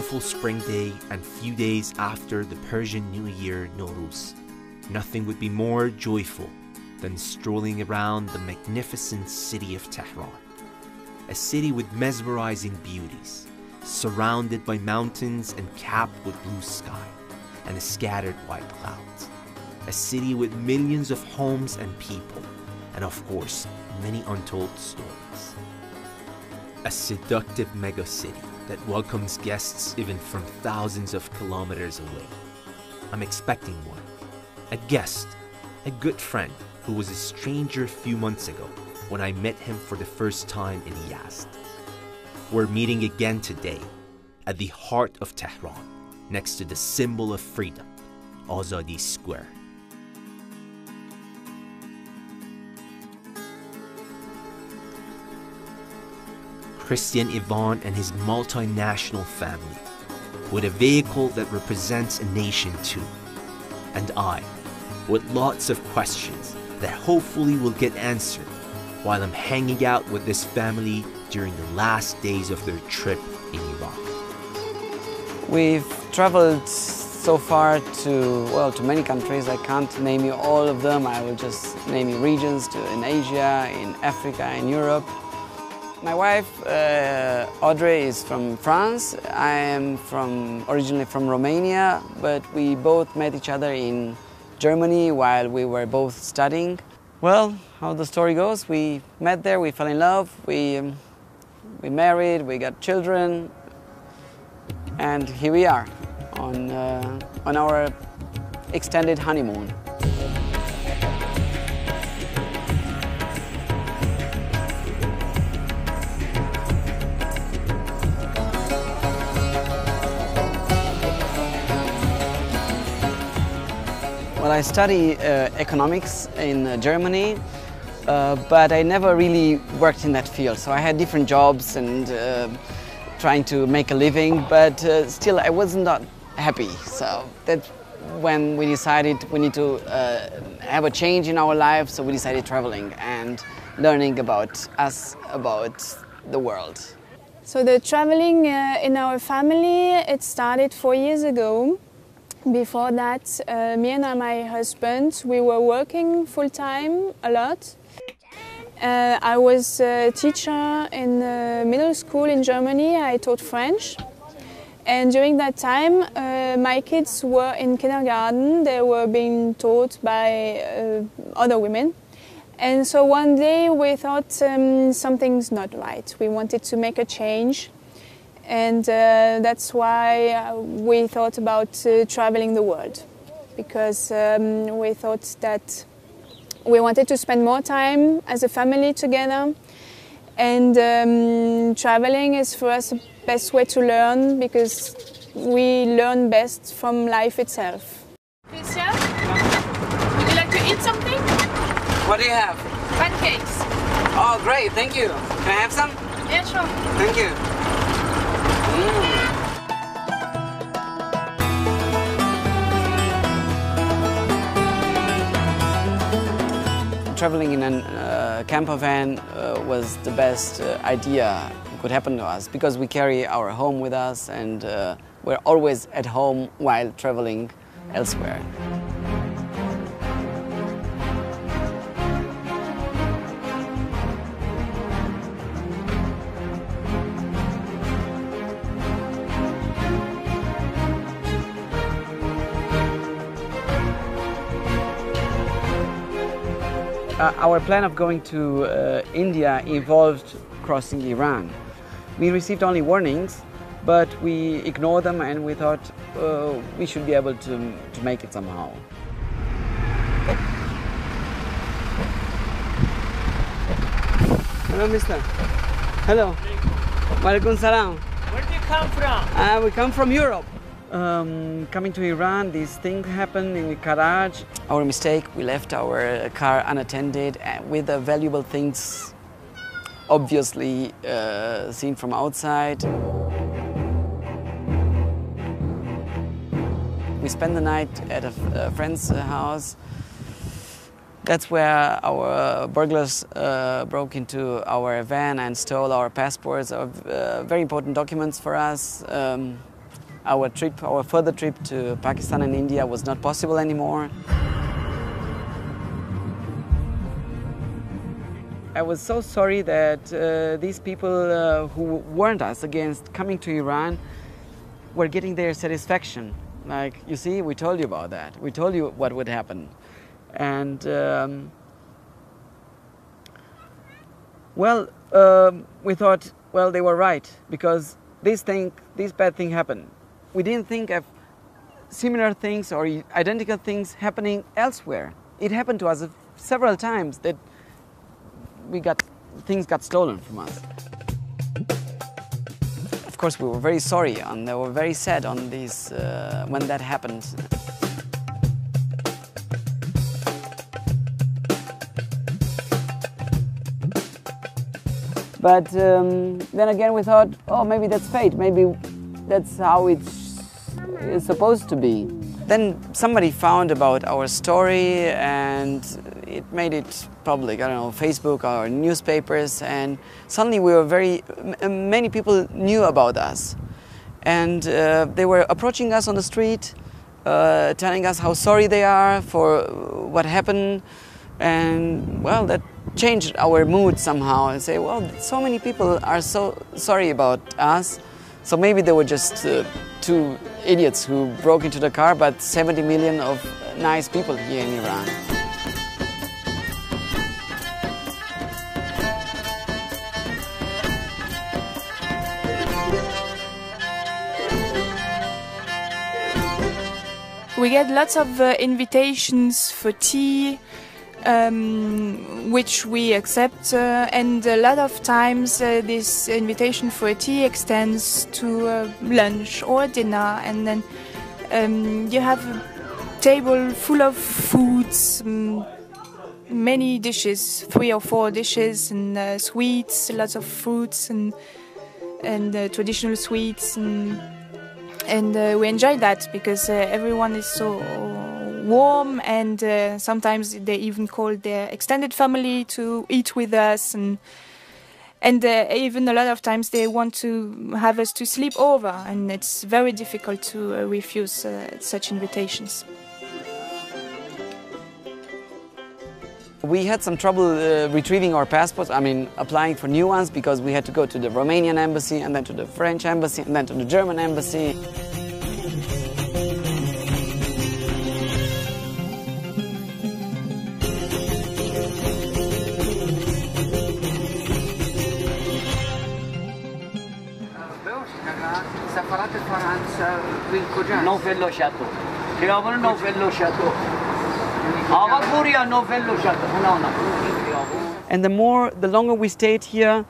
beautiful spring day and few days after the Persian New Year Nowruz, nothing would be more joyful than strolling around the magnificent city of Tehran. A city with mesmerizing beauties, surrounded by mountains and capped with blue sky and scattered white clouds. A city with millions of homes and people, and of course, many untold stories. A seductive megacity that welcomes guests even from thousands of kilometers away. I'm expecting one. A guest, a good friend who was a stranger a few months ago when I met him for the first time in Yazd. We're meeting again today at the heart of Tehran, next to the symbol of freedom, Azadi Square. Christian Ivan and his multinational family, with a vehicle that represents a nation too. And I, with lots of questions that hopefully will get answered while I'm hanging out with this family during the last days of their trip in Iraq. We've traveled so far to many countries. I can't name you all of them. I will just name you regions in Asia, in Africa, in Europe. My wife, Audrey, is from France. I am originally from Romania, but we both met each other in Germany while we were both studying. Well, how the story goes, we met there, we fell in love, we married, we got children, and here we are on our extended honeymoon. Well, I study economics in Germany, but I never really worked in that field. So I had different jobs and trying to make a living, but still I was not happy. So that's when we decided we need to have a change in our lives. So we decided traveling and learning about us, about the world. So the traveling in our family, it started 4 years ago. Before that, me and my husband, we were working full-time a lot. I was a teacher in middle school in Germany. I taught French. And during that time, my kids were in kindergarten. They were being taught by other women. And so one day we thought something's not right. We wanted to make a change. And that's why we thought about traveling the world, because we thought that we wanted to spend more time as a family together, and traveling is for us the best way to learn, because we learn best from life itself. Christian, would you like to eat something? What do you have? Pancakes. Oh, great, thank you. Can I have some? Yeah, sure. Thank you. Traveling in a camper van was the best idea that could happen to us, because we carry our home with us and we're always at home while traveling elsewhere. Our plan of going to India involved crossing Iran. We received only warnings, but we ignored them and we thought we should be able to make it somehow. Hello, mister. Hello. Walaikum salam. Where do you come from? We come from Europe. Coming to Iran, these things happened in Karaj. Our mistake, we left our car unattended with the valuable things obviously seen from outside. We spent the night at a friend's house. That's where our burglars broke into our van and stole our passports, very important documents for us. our further trip to Pakistan and India was not possible anymore. I was so sorry that these people who warned us against coming to Iran were getting their satisfaction. Like, you see, we told you about that. We told you what would happen. And, we thought, well, they were right, because this bad thing happened. We didn't think of similar things or identical things happening elsewhere. It happened to us several times that things got stolen from us. Of course, we were very sorry and they were very sad on this when that happened. But then again, we thought, oh, maybe that's fate. Maybe that's how it's supposed to be. Then somebody found about our story and it made it public. I don't know, Facebook or newspapers, and suddenly we were many people knew about us. And they were approaching us on the street, telling us how sorry they are for what happened. And well, that changed our mood somehow, and say, well, so many people are so sorry about us. So maybe they were just two idiots who broke into the car, but 70 million of nice people here in Iran. We get lots of invitations for tea, which we accept, and a lot of times this invitation for tea extends to lunch or dinner, and then you have a table full of foods, many dishes, 3 or 4 dishes, and sweets, lots of fruits and traditional sweets, and we enjoy that because everyone is so warm, and sometimes they even call their extended family to eat with us, and even a lot of times they want to have us to sleep over, and it's very difficult to refuse such invitations. We had some trouble retrieving our passports, applying for new ones, because we had to go to the Romanian embassy, and then to the French embassy, and then to the German embassy. And the longer we stayed here,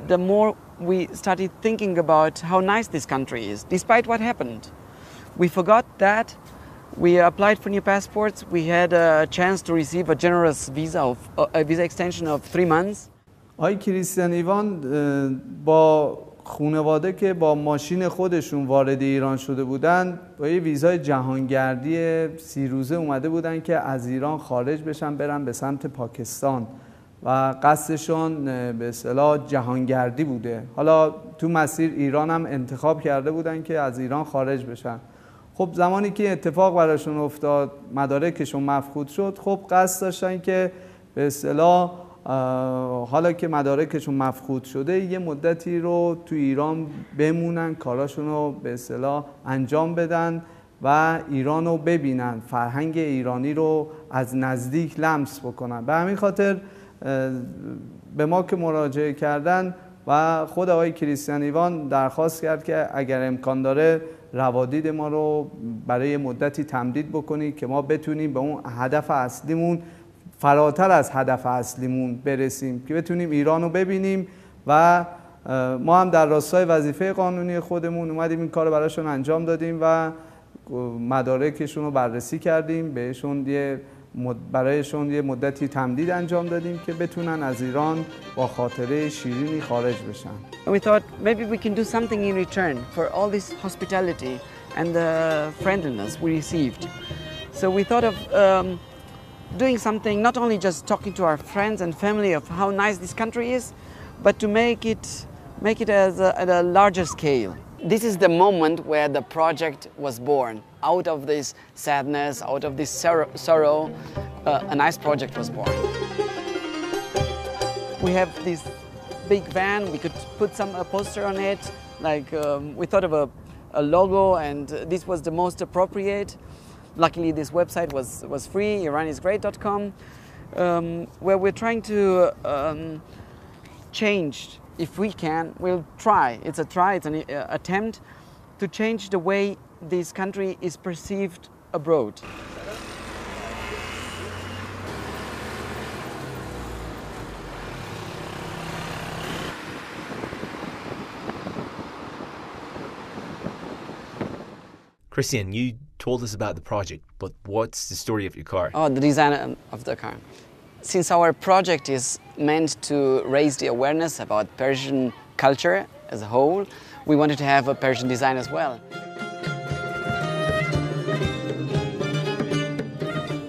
the more we started thinking about how nice this country is, despite what happened. We forgot that. We applied for new passports. We had a chance to receive a generous visa extension of 3 months. آقای کریستیان ایوان با خانواده که با ماشین خودشون وارد ایران شده بودن، با یه ویزای جهانگردی 30 روزه اومده بودن که از ایران خارج بشن، برن به سمت پاکستان و قصدشون به اصطلاح جهانگردی بوده. حالا تو مسیر ایران هم انتخاب کرده بودن که از ایران خارج بشن. خب زمانی که اتفاق براشون افتاد، مدارکشون مفقود شد، خب قصد داشتن که به اصطلاح حالا که مدارکشون مفقود شده یه مدتی رو تو ایران بمونن، کاراشون رو به اصطلاح انجام بدن و ایران رو ببینن، فرهنگ ایرانی رو از نزدیک لمس بکنن. به همین خاطر به ما که مراجعه کردن و خود آقای کریستیان ایوان درخواست کرد که اگر امکان داره روادید ما رو برای مدتی تمدید بکنید که ما بتونیم به اون هدف اصلیمون، فراتر از هدف اصلیمون برسیم، که بتونیم ایران رو ببینیم. و ما هم در راستای وظیفه قانونی خودمون اومدیم این کار رو براشون انجام دادیم و مدارکشون رو بررسی کردیم، برایشون یه مدتی تمدید انجام دادیم که بتونن از ایران با خاطره شیرینی خارج بشن. We thought maybe we can do something in return for all this hospitality and the friendliness we received. So we thought of doing something, not only just talking to our friends and family of how nice this country is, but to make it at a larger scale. This is the moment where the project was born. Out of this sadness, out of this sorrow, a nice project was born. We have this big van, we could put a poster on it, like we thought of a logo, and this was the most appropriate. Luckily this website was free, iranisgreat.com, where we're trying to change. If we can, we'll try. It's an attempt to change the way this country is perceived abroad. Christian, you told us about the project, but what's the story of your car? Oh, the design of the car. Since our project is meant to raise the awareness about Persian culture as a whole, we wanted to have a Persian design as well.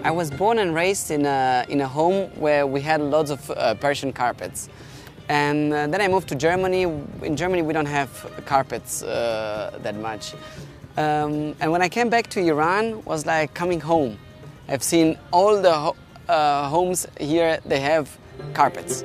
I was born and raised in a home where we had lots of Persian carpets. And then I moved to Germany. In Germany we don't have carpets that much. And when I came back to Iran, it was like coming home. I've seen all the homes here, they have carpets.